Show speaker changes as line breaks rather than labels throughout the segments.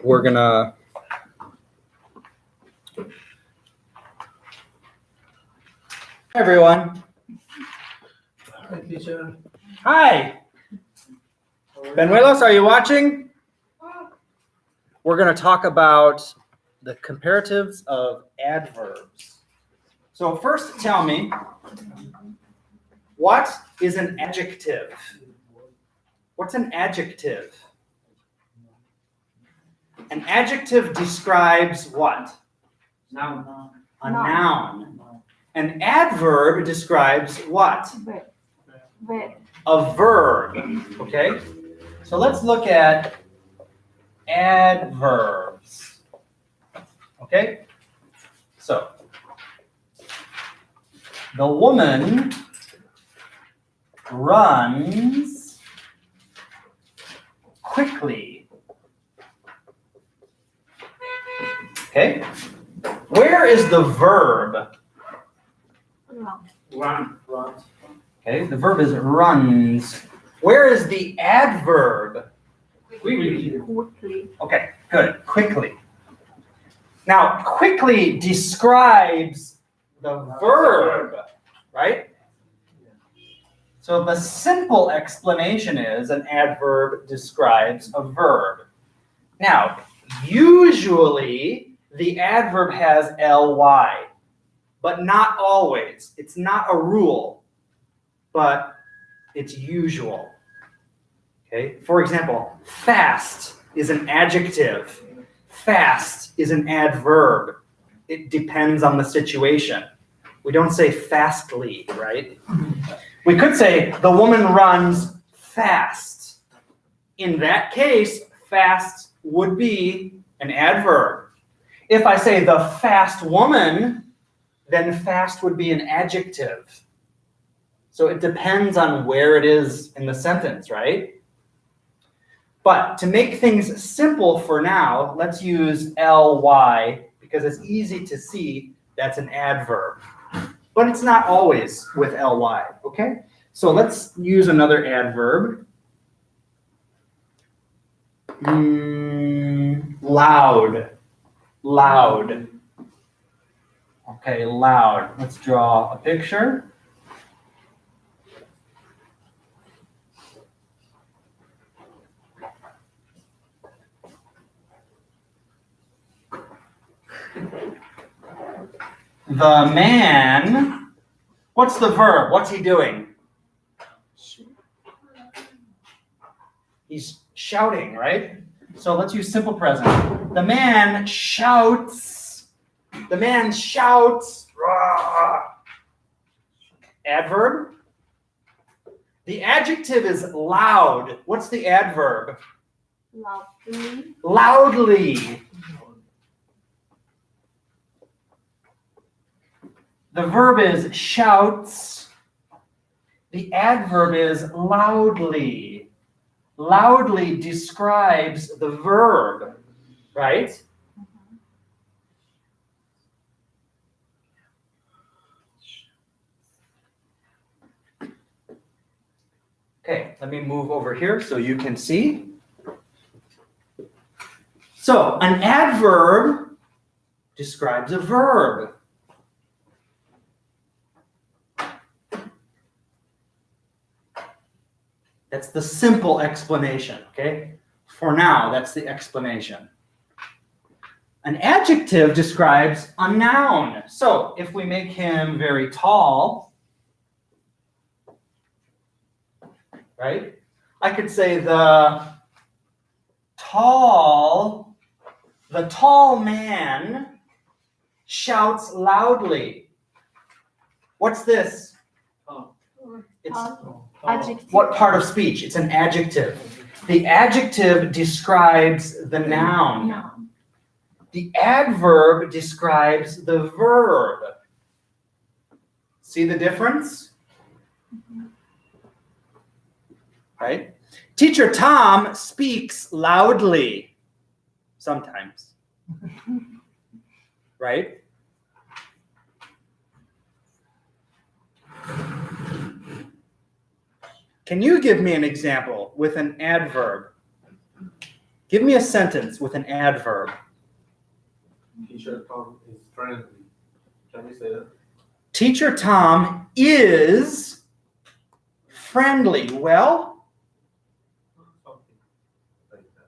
we're gonna Hi everyone.
Hi, teacher.
Hi. Benuelos, are you watching? We're going to talk about the comparatives of adverbs. So first tell me, what is an adjective? What's an adjective? An adjective describes what?
Noun.
A noun. An adverb describes what?
Verb.
A verb. Okay? So let's look at adverbs. Okay? So, the woman runs quickly. Okay? Where is the verb?
Run.
Run.
Okay, the verb is runs. Where is the adverb?
Quickly.
Quickly.
Okay, good. Quickly. Now, quickly describes the verb, right? So the simple explanation is an adverb describes a verb. Now, usually the adverb has ly, but not always. It's not a rule, but it's usual. Okay? For example, fast is an adjective. Fast is an adverb. It depends on the situation. We don't say fastly, right? We could say the woman runs fast. In that case, fast would be an adverb. If I say the fast woman, then fast would be an adjective. So it depends on where it is in the sentence, right? But to make things simple for now, let's use ly because it's easy to see that's an adverb. But it's not always with ly, okay? So let's use another adverb. Loud. Loud. Okay, loud. Let's draw a picture. The man, what's the verb? What's he doing? He's shouting, right? So let's use simple present. The man shouts. The man shouts. Rah. Adverb. The adjective is loud. What's the adverb?
Loudly.
Loudly. The verb is shouts. The adverb is loudly. Loudly describes the verb, right? Okay, let me move over here so you can see. So, an adverb describes a verb. That's the simple explanation, okay? For now, that's the explanation. An adjective describes a noun. So if we make him very tall, right? I could say the tall man shouts loudly. What's this? It's
Adjective.
what part of speech? It's an adjective. The adjective describes the noun.
Noun.
The adverb describes the verb. See the difference? Right? Teacher Tom speaks loudly sometimes. Right? Can you give me an example with an adverb? Give me a sentence with an adverb.
Teacher Tom is friendly. Can we say that?
Teacher Tom is friendly. Well,
Something like that.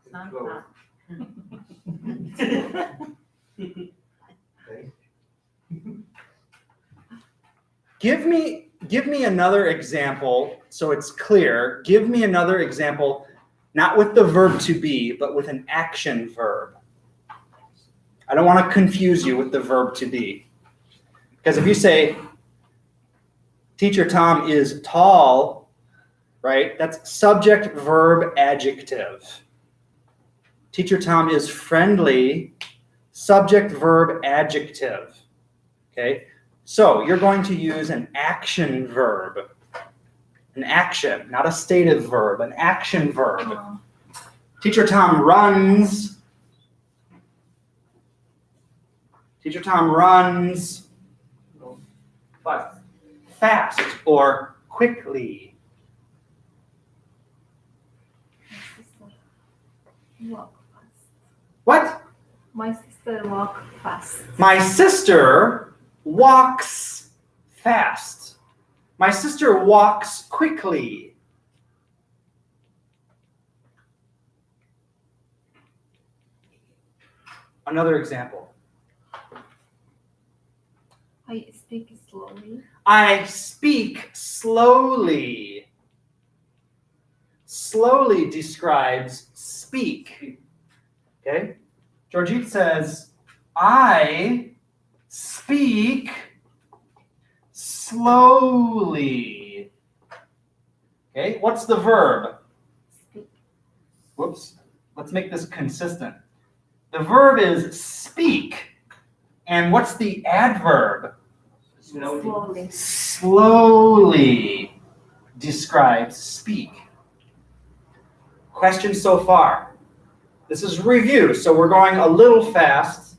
It's
Sometimes.
close. Okay.
give me another example so it's clear. Give me another example, not with the verb to be, but with an action verb. I don't want to confuse you with the verb to be. Because if you say, Teacher Tom is tall, right? That's subject, verb, adjective. Teacher Tom is friendly, subject, verb, adjective. Okay? So you're going to use an action verb. An action, not a stative verb, an action verb. Teacher Tom runs. Teacher Tom runs fast or quickly.
Walk fast.
What?
My sister walk fast.
My sister walks fast. My sister walks quickly. Another example.
I speak slowly.
I speak slowly. Slowly describes speak. Okay? Georgette says, I speak slowly. Okay, what's the verb?
Speak.
Whoops. Let's make this consistent. The verb is speak. And what's the adverb?
Slowly.
Slowly describes speak. Questions so far? This is review, so we're going a little fast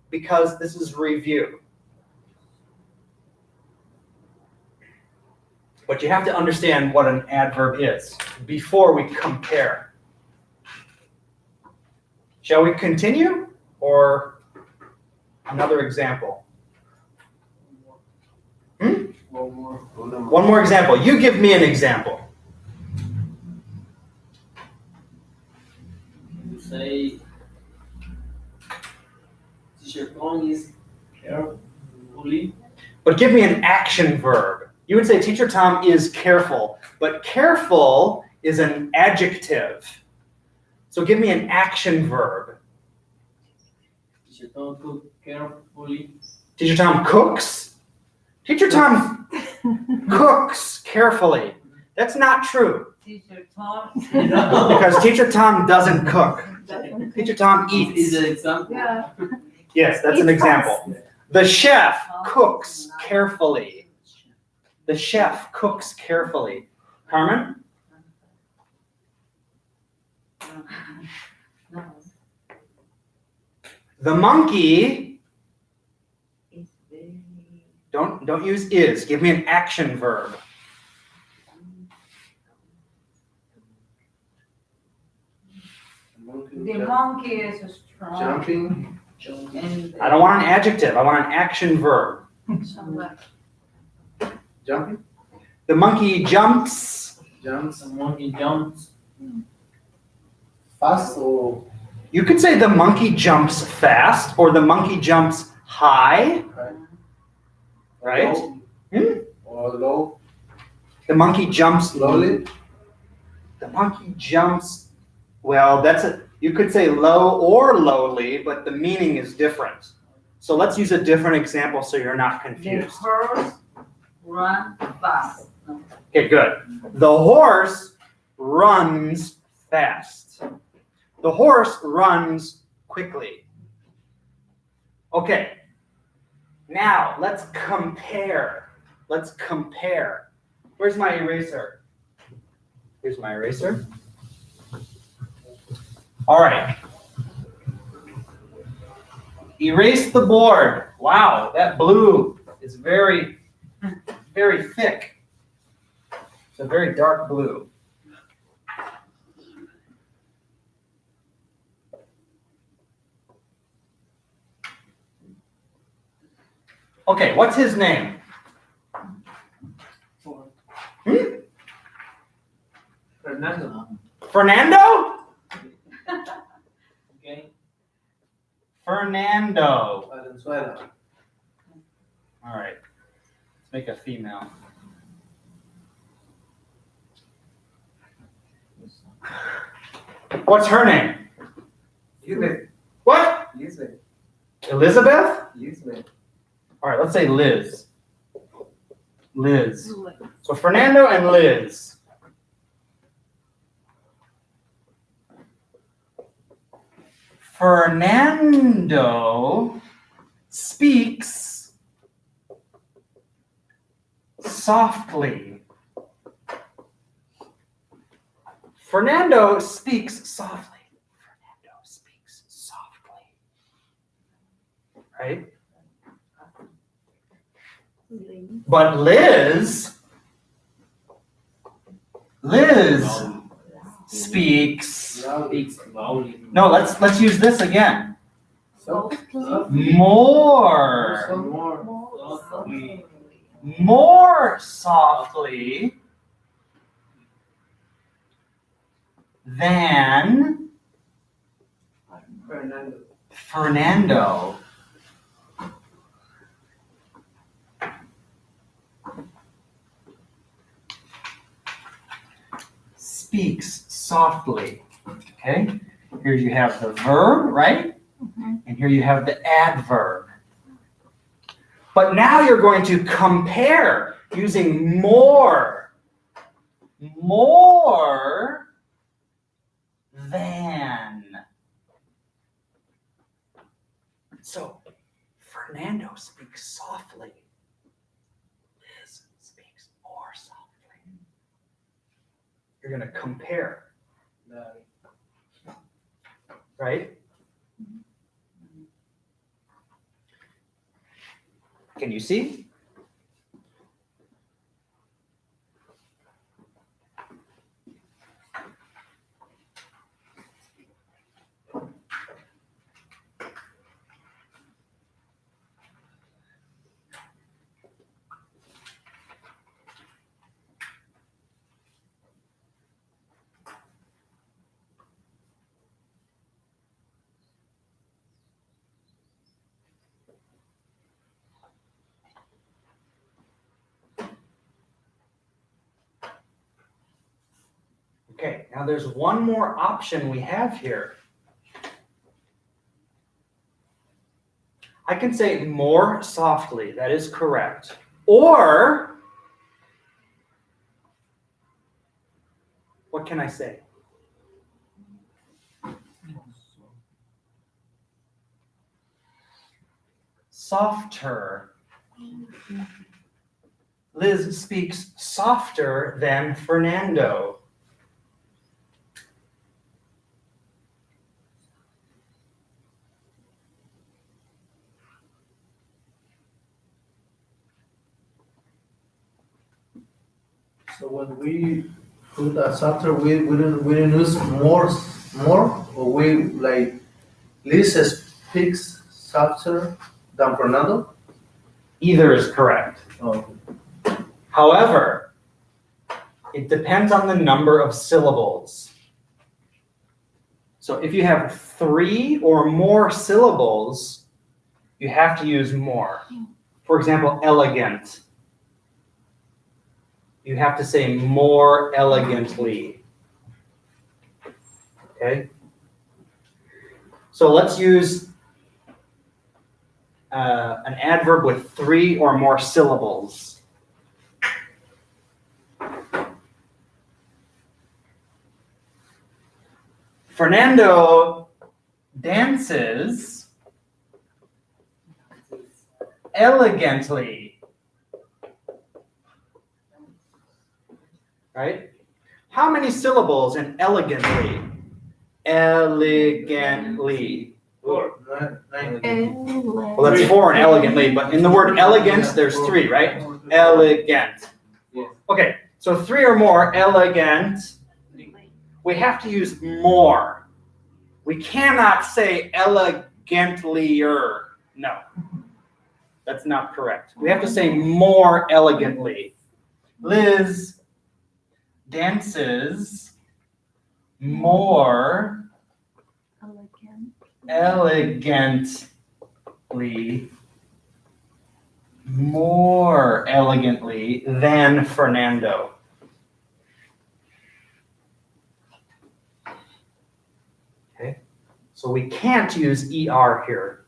because this is review. But you have to understand what an adverb is before we compare. Shall we continue or another example? One more example. You give me an example.
You say, Teacher Tom is carefully.
But give me an action verb. You would say Teacher Tom is careful, but careful is an adjective. So give me an action verb.
Teacher Tom cook carefully.
Teacher Tom cooks. Teacher Tom cooks carefully. That's not true
Teacher Tom.
because Teacher Tom doesn't cook. Teacher Tom
Is
eats.
an example.
Yeah.
Yes, that's an example. The chef cooks carefully. The chef cooks carefully. Carmen? The monkey,
It's very.
don't use is. Give me an action verb.
The monkey is strong.
Jumping.
And
I don't want an adjective. I want an action verb.
Jumping.
The monkey jumps.
Jumps.
The monkey jumps.
Fast or
You could say the monkey jumps fast or the monkey jumps high, right?
low?
Hmm?
Or low.
The monkey jumps
Slowly.
The monkey jumps, well, you could say low or lowly, but the meaning is different. So let's use a different example so you're not
the
confused.
horse run fast.
Okay, good. The horse runs fast. The horse runs quickly. Okay, now let's compare. Let's compare. Where's my eraser? Here's my eraser. All right. Erase the board. Wow, that blue is very, very thick. It's a very dark blue. Okay, what's his name?
Fernando.
Fernando?
Okay.
Fernando.
Valenzuela.
All right. Let's make a female. What's her name?
Lisbeth.
What?
Lisbeth.
Elizabeth?
Lisbeth.
All right, let's say Liz. Liz. So Fernando and Liz. Fernando speaks softly. Fernando speaks softly. Fernando speaks softly. Right? But Liz speaks.
Speaks loudly.
No, let's use this again.
Softly.
More softly than
Fernando.
Fernando. Speaks softly. Okay? Here you have the verb, right? And here you have the adverb. But now you're going to compare using more. More than. So, Fernando speaks softly. Liz speaks more softly. You're going to compare, right? Can you see? Okay, now there's one more option we have here. I can say more softly, that is correct. Or, what can I say? Softer. Liz speaks softer than Fernando.
So when we put a softer, we didn't use more, or we like Liz speaks softer than Fernando.
Either is correct.
Oh.
However, it depends on the number of syllables. So if you have 3 or more syllables, you have to use more. For example, elegant. You have to say more elegantly. Okay? So let's use an adverb with 3 or more syllables. Fernando dances elegantly. Right? How many syllables in elegantly? Elegantly.
4.
Well, that's 4 in elegantly, but in the word elegant, there's 3, right? Elegant. Okay, so 3 or more, elegant. We have to use more. We cannot say elegantlier. No. That's not correct. We have to say more elegantly. Liz dances more elegantly than Fernando. Okay, so we can't use ER here.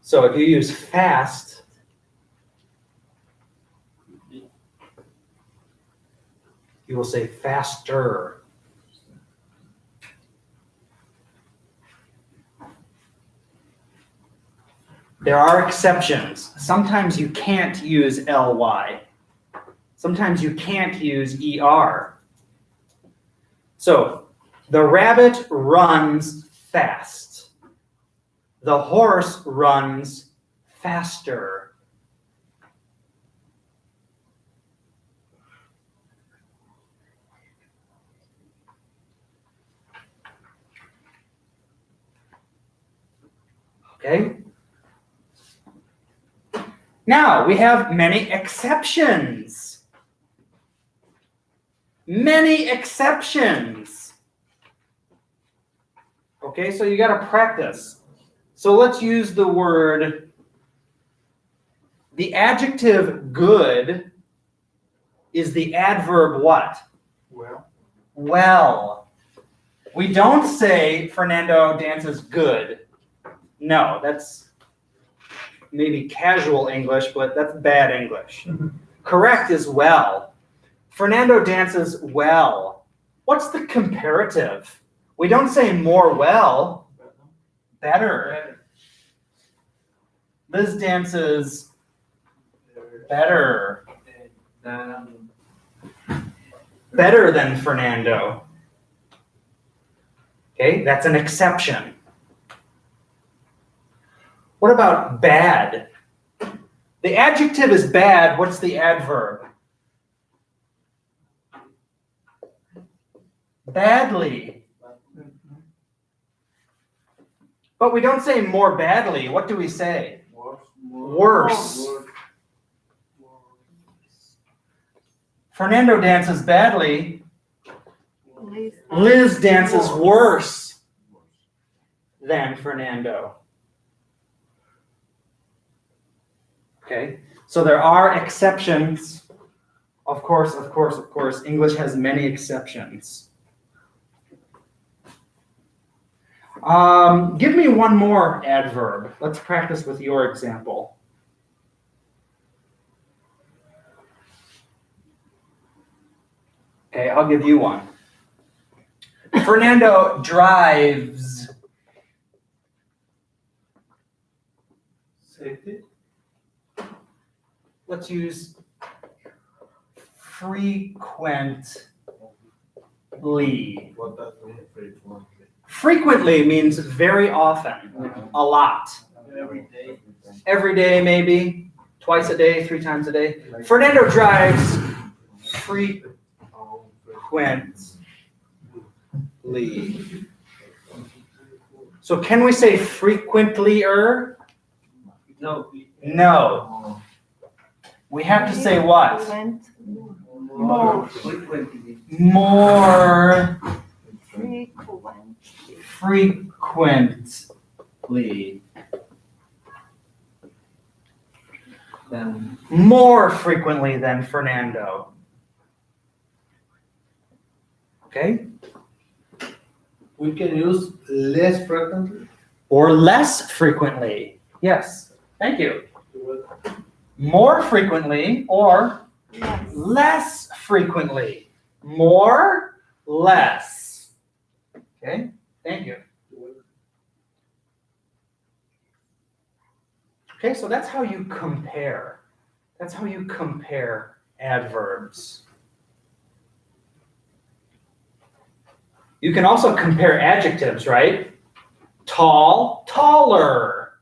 So if you use fast, you will say faster. There are exceptions. Sometimes you can't use ly. Sometimes you can't use er. So the rabbit runs fast. The horse runs faster. Okay? Now, we have many exceptions. Many exceptions. Okay, so you got to practice. So let's use the word, the adjective good is the adverb what?
Well.
Well. We don't say Fernando dances good. No, that's maybe casual English, but that's bad English. Correct is well. Fernando dances well. What's the comparative? We don't say more well, better. Liz dances better. Better than Fernando. Okay, that's an exception. What about bad? The adjective is bad. What's the adverb? Badly. But we don't say more badly. What do we say? Worse. Fernando dances badly. Liz dances worse than Fernando. Okay, so there are exceptions. Of course. English has many exceptions. Give me one more adverb. Let's practice with your example. Okay, I'll give you one. Fernando drives.
Safety.
Let's use frequently.
What does mean frequently?
Frequently means very often, a lot.
Every day.
Every day, maybe, twice a day, 3 times a day. Fernando drives frequently. So can we say frequentlier?
No.
No. We have to say what?
More.
More frequently. More frequently than Fernando. Okay?
We can use less frequently.
Or less frequently. Yes. Thank you. More frequently or less frequently. More, less. Okay? Thank you. Okay, so that's how you compare. That's how you compare adverbs. You can also compare adjectives, right? Tall, taller,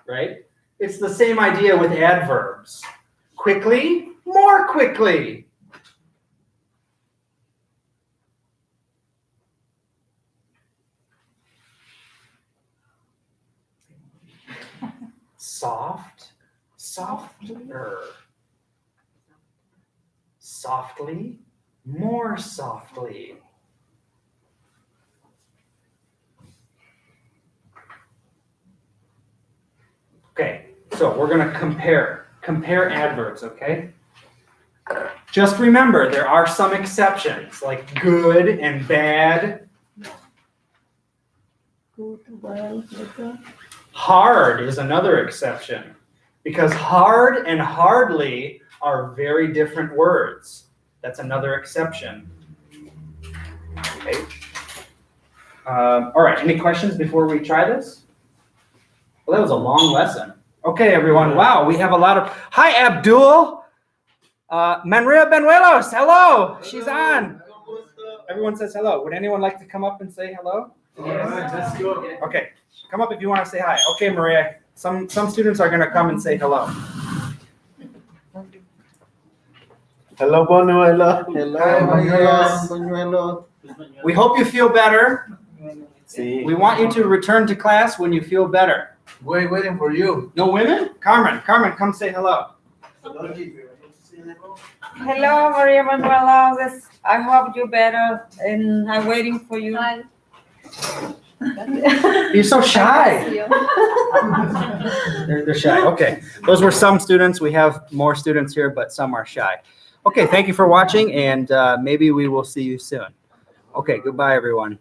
right? It's the same idea with adverbs. Quickly, more quickly. Soft, softer. Softly, more softly. Okay, so we're going to compare adverbs, okay? Just remember, there are some exceptions, like good and bad.
Good, well, better.
Hard is another exception, because hard and hardly are very different words. That's another exception. Okay. All right, any questions before we try this? Well, that was a long lesson. Okay, everyone. Wow, we have a lot of... Hi, Abdul. Manria Benuelos, hello. She's on. Everyone says hello. Would anyone like to come up and say hello?
All right, let's go.
Okay, come up if you want to say hi. Okay, Maria. Some students are going to come and say hello.
Hello, Bonuelo.
Hi,
Bonuelo.
We hope you feel better.
Sí.
We want you to return to class when you feel better.
Waiting for you.
No women? Carmen, come say hello.
Hello, Maria Manuela. I hope you better, and I'm waiting for you.
Hi.
You're so shy. They're shy. Okay, those were some students. We have more students here, but some are shy. Okay, thank you for watching, and maybe we will see you soon. Okay, goodbye, everyone.